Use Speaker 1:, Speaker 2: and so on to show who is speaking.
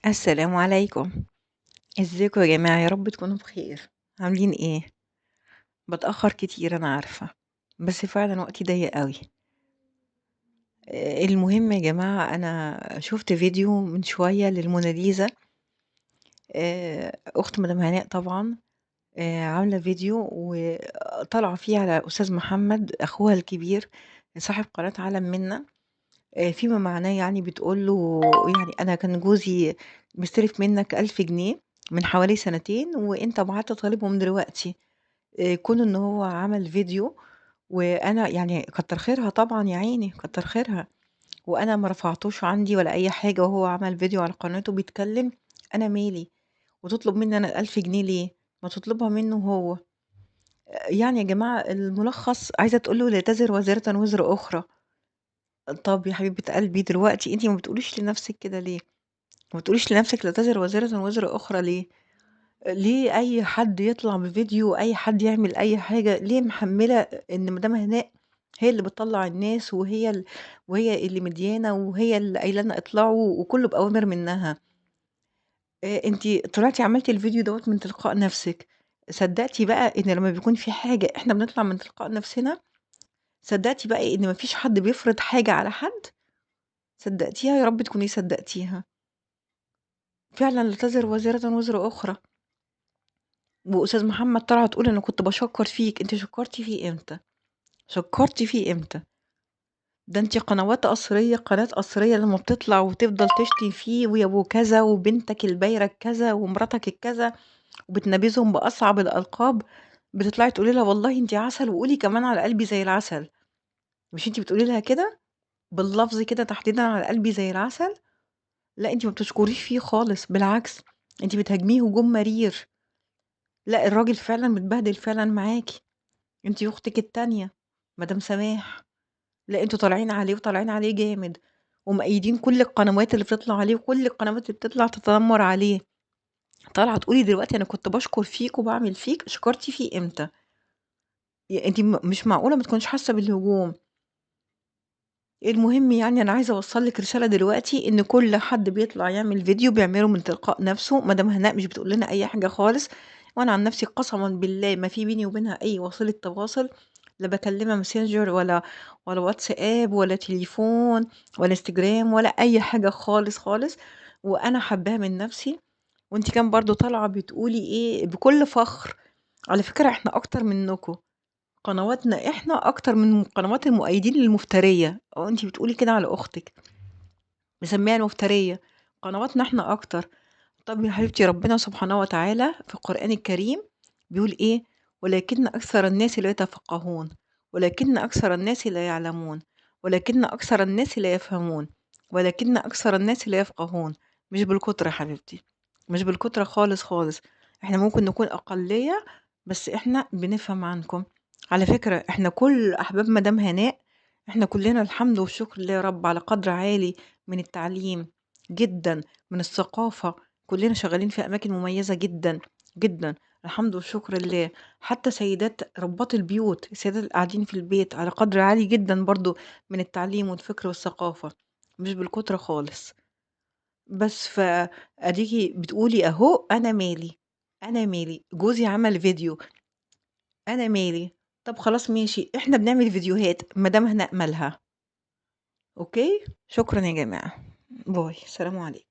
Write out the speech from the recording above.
Speaker 1: السلام عليكم، ازيكم يا جماعة يا رب تكونوا بخير، عاملين ايه؟ بتأخر كتير أنا عارفة، بس فعلا وقتي ضيق قوي. المهم يا جماعة أنا شفت فيديو من شوية للموناليزا. أخت مدام هناء طبعا. عاملة فيديو وطالعة فيه على أستاذ محمد أخوها الكبير صاحب قناة عالم منا. فيما معناه يعني بتقول له يعني أنا كان جوزي مستلف منك 1000 جنيه من حوالي سنتين وأنت بعت طالبهم دلوقتي. كون إن هو عمل فيديو وأنا يعني كتّر خيرها طبعًا يا عيني، كتّر خيرها، وأنا ما رفعتوش عندي ولا أي حاجة وهو عمل فيديو على قناته بيتكلّم، أنا مالي، وتطلب منّي أنا ال1000 جنيه ليه؟ ما تطلبها منّه هو. يعني يا جماعة الملخص عايزة تقول له لا تزر وازرة وزر أخرى. طَب يا حبيبة قلبي دلوقتي أنتِ ما بتقوليش لنَفْسِك كده ليه؟ ما بتقوليش لنَفْسِك لا تزر وازرة وزر أخرى ليه؟ ليه أي حد يطلع بفيديو وأي حد يعمل أي حاجة، ليه محمّلة إن مدام هناء هي اللي بتطلّع الناس وهي اللي مديانة وهي اللي قايلة لنا اطلعوا وكُلّه بأوامر منّها. أنتِ طلعتِ عملتِ الفيديو دوّة من تلقاء نَفْسِك، صدّقتِ بقى إن لمّا بيكون في حاجة إحنا بنطلع من تلقاء نَفْسنا؟ صدّقتِ بقى إن ما فيش حد بيفرض حاجة على حد؟ صدّقتيها؟ يا رب تكوني صدّقتيها. فعلًا لا تزر وازرة وزر أخرى. وأستاذ محمد طالعة تقول أنا كنت باشكّر فيك، أنتِ شكّرتِ فيه إمتى؟ شكّرتِ فيه إمتى؟ ده أنتِ قنوات قصرية، قناة قصرية لمّا بتطلع وتفضل تشتم فيه ويا أبو كذا وبنتك البايرة الكذا ومراتك الكذا وبتنابذهم بأصعب الألقاب، بتطلعي تقولي لها والله أنتِ عسل وقولي كمان على قلبي زي العسل، مش أنتِ بتقولي لها كده؟ باللفظ كده تحديدًا على قلبي زي العسل؟ لأ أنتِ ما بتشكريش فيه خالص، بالعكس أنتِ بتهاجميه هجوم مرير. لأ الراجل فعلًا متبهدل فعلًا معاكِ. أنتِ وأختِك التانية مدام سماح. لأ أنتم طالعين عليه وطالعين عليه جامد، ومأيّدين كل القنوات اللي بتطلع عليه، وكل القنوات اللي بتطلع تتنمر عليه، طالعة تقولي دلوقتي أنا كنت باشكر فيك وباعمل فيك، شكرتِ فيه إمتى؟ أنتِ مش معقولة ما تكونيش حاسة بالهجوم. المهم يعني أنا عايزة أوصّل لِك رسالة دلوقتي إن كل حد بيطلع يعمل فيديو بيعمله من تلقاء نفسه، مدام هناء مش بتقول لنا أي حاجة خالص، وأنا عن نفسي قسمًا بالله ما في بيني وبينها أي وسيلة تواصل، لا باكلمها messenger ولا واتساب ولا تليفون ولا إنستجرام ولا أي حاجة خالص، خالص، وأنا حاباها من نفسي، وأنتِ كمان برضه طالعة بتقولي إيه بكل فخر، على فكرة إحنا أكتر منكم. قنواتنا إحنا أكتر من قنوات المؤيدين المفترية، أنتِ بتقولي كده على أختِك، مسمياها المفترية، قنواتنا إحنا أكتر. طَب يا حبيبتي ربنا سبحانه وتعالى في القرآن الكريم بيقول إيه: "ولكن أكثر الناس لا يتفقهون، ولكن أكثر الناس لا يعلمون، ولكن أكثر الناس لا يفهمون، ولكن أكثر الناس لا يفقهون." مش بالكترة يا حبيبتي، مش بالكترة خالص، خالص. إحنا ممكن نكون أقلية، بس إحنا بنفهم عنكم. على فكرة إحنا كل أحباب مدام هناء، إحنا كلنا الحمد والشكر لله يا رب على قدر عالي من التعليم جدًا، من الثقافة. كلنا شغالين في أماكن مميزة جدًا، جدًا، الحمد والشكر لله. حتى سيدات ربّات البيوت، السيدات اللي قاعدين في البيت على قدر عالي جدًا برضه من التعليم والفكر والثقافة، مش بالكترة خالص. بس فأديكِ بتقولي أهو أنا مالي، أنا مالي، جوزي عمل فيديو، أنا مالي. طب خلاص ماشي، إحنا بنعمل فيديوهات، مدام هناء مالها؟ أوكي، شكرًا يا جماعة، باي، سلام عليكم.